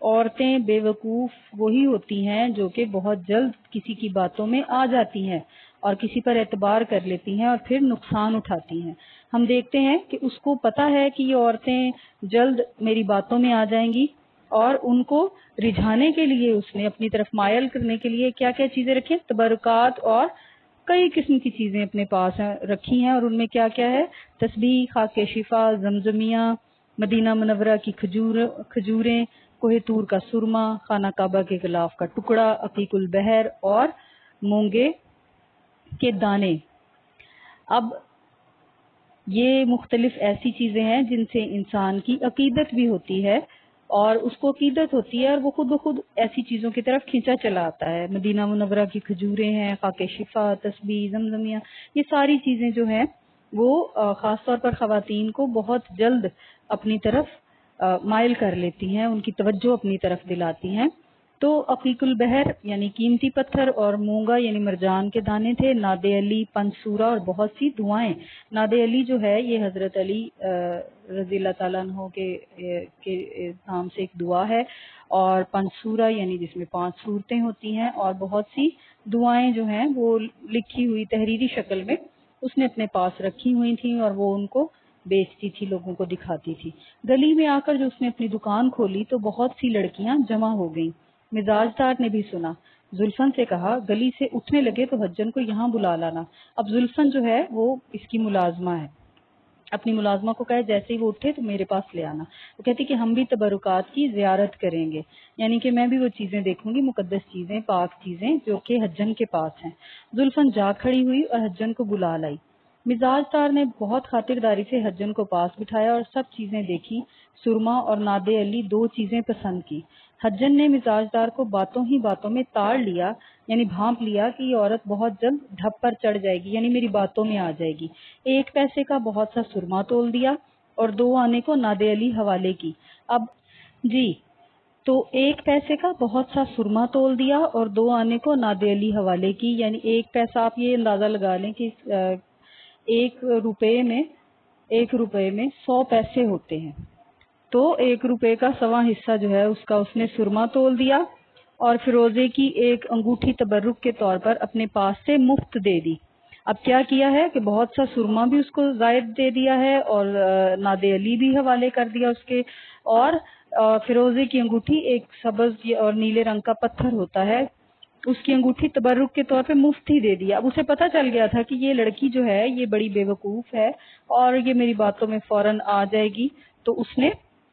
عورتیں بیوقوف وہی ہوتی ہیں جو کہ بہت جلد کسی کی باتوں میں آ جاتی ہیں اور کسی پر اعتبار کر لیتی ہیں اور پھر نقصان اٹھاتی ہیں۔ ہم دیکھتے ہیں کہ اس کو پتا ہے کہ یہ عورتیں جلد میری باتوں میں آ جائیں گی، اور ان کو رجھانے کے لیے اس نے اپنی طرف مائل کرنے کے لیے کیا کیا چیزیں رکھی، تبرکات اور کئی قسم کی چیزیں اپنے پاس رکھی ہیں، اور ان میں کیا کیا ہے، تسبیح، خاک شفا، زمزمیہ، مدینہ منورہ کی کھجوریں، کوہ طور کا سرما، خانہ کعبہ کے غلاف کا ٹکڑا، عقیق البحر اور مونگے کے دانے۔ اب یہ مختلف ایسی چیزیں ہیں جن سے انسان کی عقیدت بھی ہوتی ہے، اور اس کو عقیدت ہوتی ہے اور وہ خود بخود ایسی چیزوں کی طرف کھینچا چلا آتا ہے۔ مدینہ منورہ کی کھجوریں ہیں، خاک شفا، تسبیح، زمزمیہ، یہ ساری چیزیں جو ہیں وہ خاص طور پر خواتین کو بہت جلد اپنی طرف مائل کر لیتی ہیں، ان کی توجہ اپنی طرف دلاتی ہیں۔ تو عقیق البحر یعنی قیمتی پتھر، اور مونگا یعنی مرجان کے دانے تھے، ناد علی، پنسورہ اور بہت سی دعائیں۔ ناد علی جو ہے یہ حضرت علی رضی اللہ تعالیٰ عنہ کے نام سے ایک دعا ہے، اور پنسورہ یعنی جس میں 5 صورتیں ہوتی ہیں، اور بہت سی دعائیں جو ہیں وہ لکھی ہوئی تحریری شکل میں اس نے اپنے پاس رکھی ہوئی تھیں، اور وہ ان کو بیچتی تھی، لوگوں کو دکھاتی تھی۔ گلی میں آ کر جو اس نے اپنی دکان کھولی تو بہت سی لڑکیاں جمع ہو گئیں۔ مزاج دار نے بھی سنا، زلفن سے کہا گلی سے اٹھنے لگے تو حجن کو یہاں بلا لانا۔ اب زلفن جو ہے وہ اس کی ملازمہ ہے، اپنی ملازمہ کو کہے جیسے ہی وہ اٹھے تو میرے پاس لے آنا۔ وہ کہتی کہ ہم بھی تبرکات کی زیارت کریں گے، یعنی کہ میں بھی وہ چیزیں دیکھوں گی، مقدس چیزیں، پاک چیزیں جو کہ حجن کے پاس ہیں۔ زلفن جا کھڑی ہوئی اور حجن کو بلا لائی۔ مزاج دار نے بہت خاطرداری سے حجن کو پاس بٹھایا اور سب چیزیں دیکھی۔ سرما اور ناد علی 2 چیزیں پسند کی۔ حجن نے مزاج دار کو باتوں ہی باتوں میں تاڑ لیا، یعنی بھانپ لیا کہ یہ عورت بہت جلد ڈھپ پر چڑھ جائے گی، یعنی میری باتوں میں آ جائے گی۔ 1 پیسے کا بہت سا سرما تول دیا اور 2 آنے کو ناد علی حوالے کی۔ اب جی، تو 1 پیسے کا بہت سا سرما تول دیا اور 2 آنے کو ناد علی حوالے کی، یعنی 1 پیسہ، آپ یہ اندازہ لگا لیں کہ 1 روپے میں 100 پیسے ہوتے ہیں، تو 1 روپے کا 1واں حصہ جو ہے اس کا اس نے سرما تول دیا، اور فیروزے کی ایک انگوٹھی تبرک کے طور پر اپنے پاس سے مفت دے دی۔ اب کیا کیا ہے کہ بہت سا سرما بھی اس کو زائد دے دیا ہے، اور ناد علی بھی حوالے کر دیا اس کے، اور فیروزے کی انگوٹھی ایک سبز اور نیلے رنگ کا پتھر ہوتا ہے، اس کی انگوٹھی تبرک کے طور پہ مفت ہی دے دیا۔ اب اسے پتہ چل گیا تھا کہ یہ لڑکی جو ہے یہ بڑی بیوقوف ہے اور یہ میری باتوں میں فوراً آ جائے گی، تو اس نے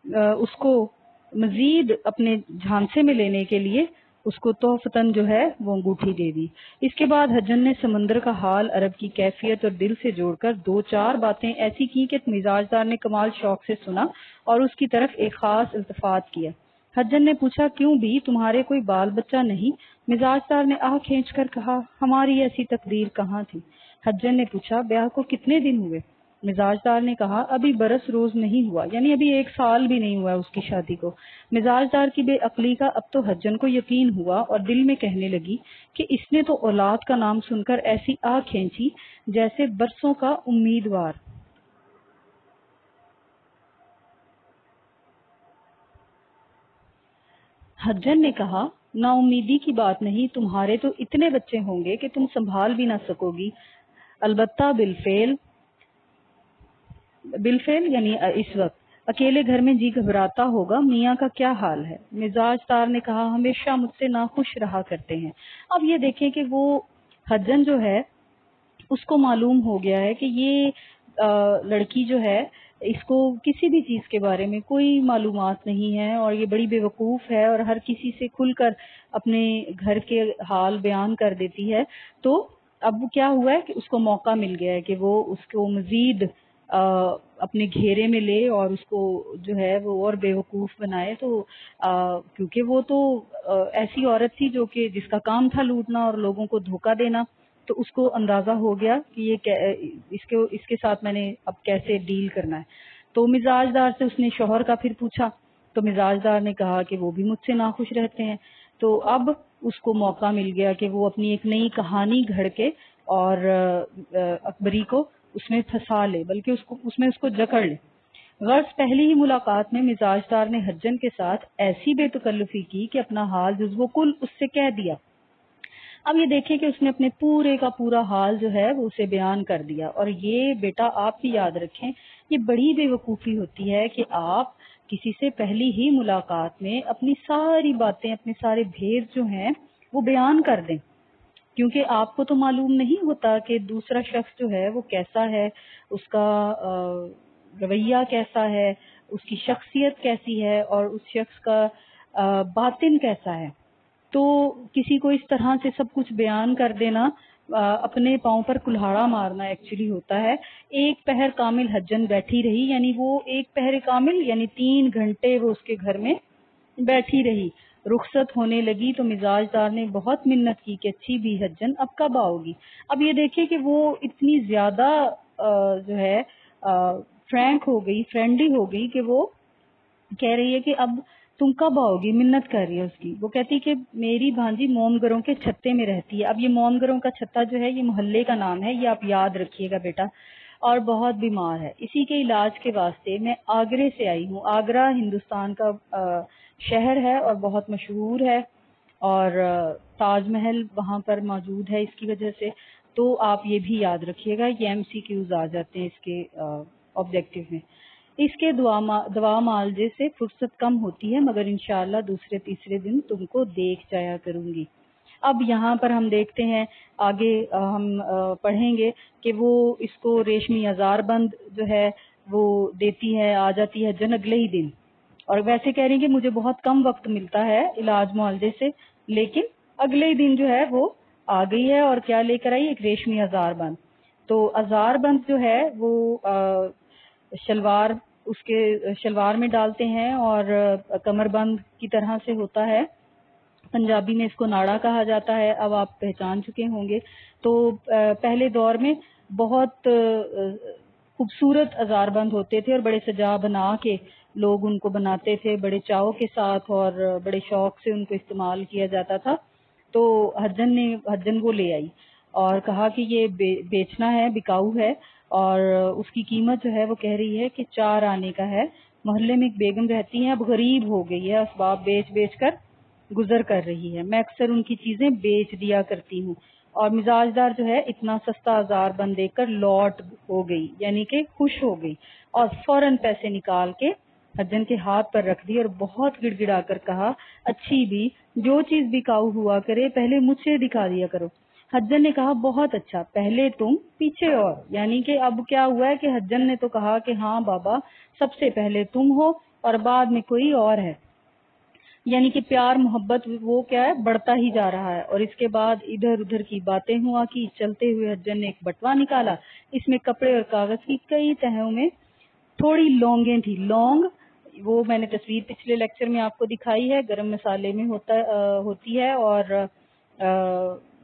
اس کو مزید اپنے جھانسے میں لینے کے لیے اس کو تحفتاً جو ہے وہ انگوٹھی دے دی۔ اس کے بعد حجن نے سمندر کا حال، عرب کی کیفیت اور دل سے جوڑ کر 2-4 باتیں ایسی کی کہ مزاج دار نے کمال شوق سے سنا اور اس کی طرف ایک خاص التفات کیا۔ حجن نے پوچھا کیوں بھی تمہارے کوئی بال بچہ نہیں؟ مزاج دار نے آہ کھینچ کر کہا ہماری ایسی تقدیر کہاں تھی۔ حجن نے پوچھا بیاہ کو کتنے دن ہوئے؟ مزاج دار نے کہا ابھی برس روز نہیں ہوا، یعنی ابھی 1 سال بھی نہیں ہوا اس کی شادی کو۔ مزاج دار کی بے عقلی کا اب تو حجن کو یقین ہوا اور دل میں کہنے لگی کہ اس نے تو اولاد کا نام سن کر ایسی آہ کھینچی جیسے برسوں کا امیدوار۔ حجن نے کہا نا امیدی کی بات نہیں، تمہارے تو اتنے بچے ہوں گے کہ تم سنبھال بھی نہ سکو گی، البتہ بالفعل یعنی اس وقت اکیلے گھر میں جی گھبراتا ہوگا، میاں کا کیا حال ہے؟ مزاج دار نے کہا ہمیشہ مجھ سے ناخوش رہا کرتے ہیں۔ اب یہ دیکھیں کہ وہ حجن جو ہے اس کو معلوم ہو گیا ہے کہ یہ لڑکی جو ہے اس کو کسی بھی چیز کے بارے میں کوئی معلومات نہیں ہے اور یہ بڑی بیوقوف ہے اور ہر کسی سے کھل کر اپنے گھر کے حال بیان کر دیتی ہے۔ تو اب کیا ہوا ہے کہ اس کو موقع مل گیا ہے کہ وہ اس کو مزید اپنے گھیرے میں لے اور اس کو جو ہے وہ اور بیوقوف بنائے۔ تو کیونکہ وہ تو ایسی عورت تھی جو کہ جس کا کام تھا لوٹنا اور لوگوں کو دھوکہ دینا، تو اس کو اندازہ ہو گیا کہ یہ اس کے ساتھ میں نے اب کیسے ڈیل کرنا ہے۔ تو مزاج دار سے اس نے شوہر کا پھر پوچھا تو مزاج دار نے کہا کہ وہ بھی مجھ سے ناخوش رہتے ہیں۔ تو اب اس کو موقع مل گیا کہ وہ اپنی ایک نئی کہانی گھڑ کے اور اکبری کو اس میں پھنسا لے، بلکہ اس میں اس کو جکڑ لے۔ غرض پہلی ہی ملاقات میں مزاجدار نے حجن کے ساتھ ایسی بے تکلفی کی کہ اپنا حال جزو کل اس سے کہہ دیا۔ اب یہ دیکھیں کہ اس نے اپنے پورے کا پورا حال جو ہے وہ اسے بیان کر دیا، اور یہ بیٹا آپ بھی یاد رکھیں، یہ بڑی بے وقوفی ہوتی ہے کہ آپ کسی سے پہلی ہی ملاقات میں اپنی ساری باتیں، اپنے سارے بھید جو ہیں وہ بیان کر دیں، کیونکہ آپ کو تو معلوم نہیں ہوتا کہ دوسرا شخص جو ہے وہ کیسا ہے، اس کا رویہ کیسا ہے، اس کی شخصیت کیسی ہے، اور اس شخص کا باطن کیسا ہے۔ تو کسی کو اس طرح سے سب کچھ بیان کر دینا اپنے پاؤں پر کلہاڑا مارنا ایکچولی ہوتا ہے۔ ایک پہر کامل حجن بیٹھی رہی، یعنی وہ ایک پہر کامل یعنی 3 گھنٹے وہ اس کے گھر میں بیٹھی رہی۔ رخصت ہونے لگی تو مزاجدار نے بہت منت کی کہ اچھی بھی حجن اب کب آؤ گی۔ اب یہ دیکھیں کہ وہ اتنی زیادہ جو ہے فرینک ہو گئی، فرینڈلی ہو گئی کہ وہ کہہ رہی ہے کہ اب تم کب آؤ گی، منت کر رہی ہے اس کی۔ وہ کہتی کہ میری بھانجی مومگروں کے چھتے میں رہتی ہے۔ اب یہ مومگروں کا چھتا جو ہے یہ محلے کا نام ہے، یہ آپ یاد رکھیے گا بیٹا، اور بہت بیمار ہے، اسی کے علاج کے واسطے میں آگرے سے آئی ہوں۔ آگرہ ہندوستان کا شہر ہے اور بہت مشہور ہے، اور تاج محل وہاں پر موجود ہے اس کی وجہ سے۔ تو آپ یہ بھی یاد رکھیے گا، یہ MCQs آ جاتے ہیں اس کے آبجیکٹو میں۔ اس کے دوا معالجے سے فرصت کم ہوتی ہے، مگر انشاءاللہ دوسرے تیسرے دن تم کو دیکھ جایا کروں گی۔ اب یہاں پر ہم دیکھتے ہیں آگے ہم پڑھیں گے کہ وہ اس کو ریشمی ہزار بند جو ہے وہ دیتی ہے، آ جاتی ہے جن اگلے ہی دن، اور ویسے کہہ رہی کہ مجھے بہت کم وقت ملتا ہے علاج معالجے سے، لیکن اگلے ہی دن جو ہے وہ آ گئی ہے، اور کیا لے کر آئی، ایک ریشمی ہزار بند۔ تو ہزار بند جو ہے وہ شلوار، اس کے شلوار میں ڈالتے ہیں، اور کمر بند کی طرح سے ہوتا ہے، پنجابی میں اس کو ناڑا کہا جاتا ہے، اب آپ پہچان چکے ہوں گے۔ تو پہلے دور میں بہت خوبصورت ہزار بند ہوتے تھے، اور بڑے سجا بنا کے لوگ ان کو بناتے تھے بڑے چاؤ کے ساتھ، اور بڑے شوق سے ان کو استعمال کیا جاتا تھا۔ تو حجن وہ لے آئی اور کہا کہ یہ بیچنا ہے، بکاؤ ہے، اور اس کی قیمت جو ہے وہ کہہ رہی ہے کہ 4 آنے کا ہے۔ محلے میں ایک بیگم رہتی ہیں، اب غریب ہو گئی ہے، اسباب بیچ بیچ کر گزر کر رہی ہے، میں اکثر ان کی چیزیں بیچ دیا کرتی ہوں، اور مزاجدار جو ہے اتنا سستا ہزار بند دے کر لوٹ ہو گئی، یعنی کہ خوش ہو گئی، اور فوراً پیسے نکال کے حجن کے ہاتھ پر رکھ دی، اور بہت گڑ گڑا کر کہا، اچھی بھی جو چیز بکاؤ ہوا کرے پہلے مجھ سے دکھا دیا کرو۔ حجن نے کہا بہت اچھا، پہلے تم پیچھے اور، یعنی کہ اب کیا ہوا ہے کہ حجن نے تو کہا کہ ہاں بابا سب سے پہلے تم ہو اور بعد میں کوئی اور ہے، یعنی کہ پیار محبت وہ کیا ہے، بڑھتا ہی جا رہا ہے۔ اور اس کے بعد ادھر ادھر کی باتیں ہوا کی، چلتے ہوئے حجن نے ایک بٹوا نکالا، اس میں کپڑے اور کاغذ کی کئی تہوں میں تھوڑی لونگیں تھی۔ لونگ وہ میں نے تصویر پچھلے لیکچر میں آپ کو دکھائی ہے، گرم مسالے میں ہوتی ہے، اور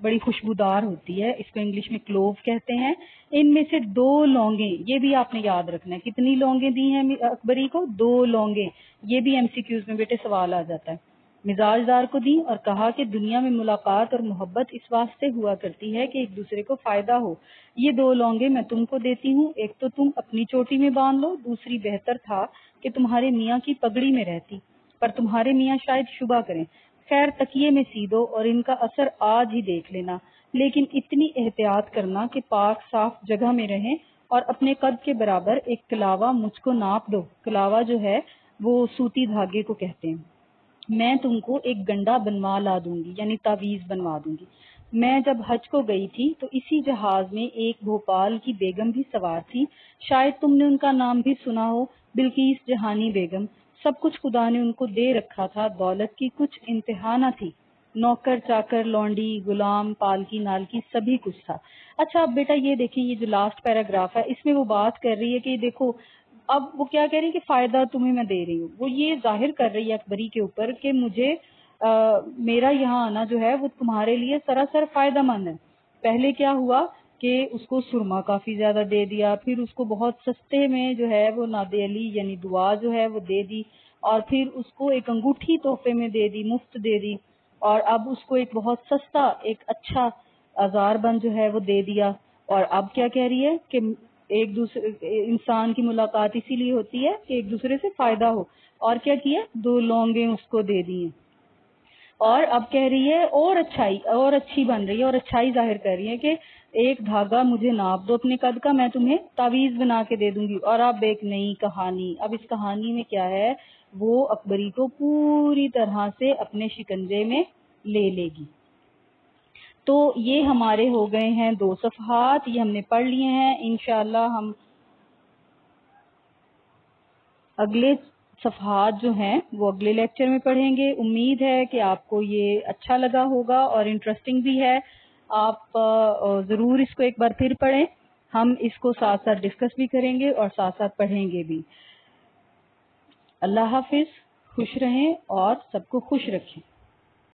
بڑی خوشبودار ہوتی ہے، اس کو انگلش میں کلوو کہتے ہیں۔ ان میں سے 2 لونگیں، یہ بھی آپ نے یاد رکھنا ہے، کتنی لونگیں دی ہیں اکبری کو، 2 لونگیں، یہ بھی MCQs میں بیٹے سوال آ جاتا ہے، مزاجدار کو دی، اور کہا کہ دنیا میں ملاقات اور محبت اس واسطے ہوا کرتی ہے کہ ایک دوسرے کو فائدہ ہو، یہ 2 لونگیں میں تم کو دیتی ہوں، ایک تو تم اپنی چوٹی میں باندھ لو، دوسری بہتر تھا کہ تمہارے میاں کی پگڑی میں رہتی، پر تمہارے میاں شاید شبہ کریں، خیر تکیے میں سی دو اور ان کا اثر آج ہی دیکھ لینا، لیکن اتنی احتیاط کرنا کہ پاک صاف جگہ میں رہیں، اور اپنے قد کے برابر ایک کلاوا مجھ کو ناپ دو۔ کلاوا جو ہے وہ سوتی دھاگے کو کہتے ہیں۔ میں تم کو ایک گنڈا بنوا لا دوں گی، یعنی تعویذ بنوا دوں گی۔ میں جب حج کو گئی تھی تو اسی جہاز میں ایک بھوپال کی بیگم بھی سوار تھی، شاید تم نے ان کا نام بھی سنا ہو، بلقیس جہانی بیگم۔ سب کچھ خدا نے ان کو دے رکھا تھا، دولت کی کچھ انتہا نہ تھی، نوکر چاکر لونڈی غلام پالکی نالکی سبھی کچھ تھا۔ اچھا اب بیٹا یہ دیکھیں، یہ جو لاسٹ پیراگراف ہے اس میں وہ بات کر رہی ہے کہ دیکھو اب وہ کیا کہہ رہی ہے کہ فائدہ تمہیں میں دے رہی ہوں، وہ یہ ظاہر کر رہی ہے اکبری کے اوپر کہ مجھے میرا یہاں آنا جو ہے وہ تمہارے لیے سراسر فائدہ مند ہے۔ پہلے کیا ہوا کہ اس کو سرما کافی زیادہ دے دیا، پھر اس کو بہت سستے میں جو ہے وہ ناد علی یعنی دعا جو ہے وہ دے دی، اور پھر اس کو ایک انگوٹھی تحفے میں دے دی، مفت دے دی، اور اب اس کو ایک بہت سستا ایک اچھا ہزار بند جو ہے وہ دے دیا، اور اب کیا کہہ رہی ہے کہ ایک دوسرے انسان کی ملاقات اسی لیے ہوتی ہے کہ ایک دوسرے سے فائدہ ہو. اور کیا کیا؟ 2 لونگیں اس کو دے دی. اور اب کہہ رہی ہے اور اچھائی اور اچھی بن رہی ہے اور اچھائی ظاہر کر رہی ہے کہ ایک دھاگا مجھے ناپ دو اپنے قد کا، میں تمہیں تعویذ بنا کے دے دوں گی. اور اب ایک نئی کہانی. اب اس کہانی میں کیا ہے؟ وہ اکبری کو پوری طرح سے اپنے شکنجے میں لے لے گی. تو یہ ہمارے ہو گئے ہیں 2 صفحات، یہ ہم نے پڑھ لیے ہیں. انشاءاللہ ہم اگلے صفحات جو ہیں وہ اگلے لیکچر میں پڑھیں گے. امید ہے کہ آپ کو یہ اچھا لگا ہوگا اور انٹرسٹنگ بھی ہے. آپ ضرور اس کو ایک بار پھر پڑھیں. ہم اس کو ساتھ ساتھ ڈسکس بھی کریں گے اور ساتھ ساتھ پڑھیں گے بھی. اللہ حافظ. خوش رہیں اور سب کو خوش رکھیں.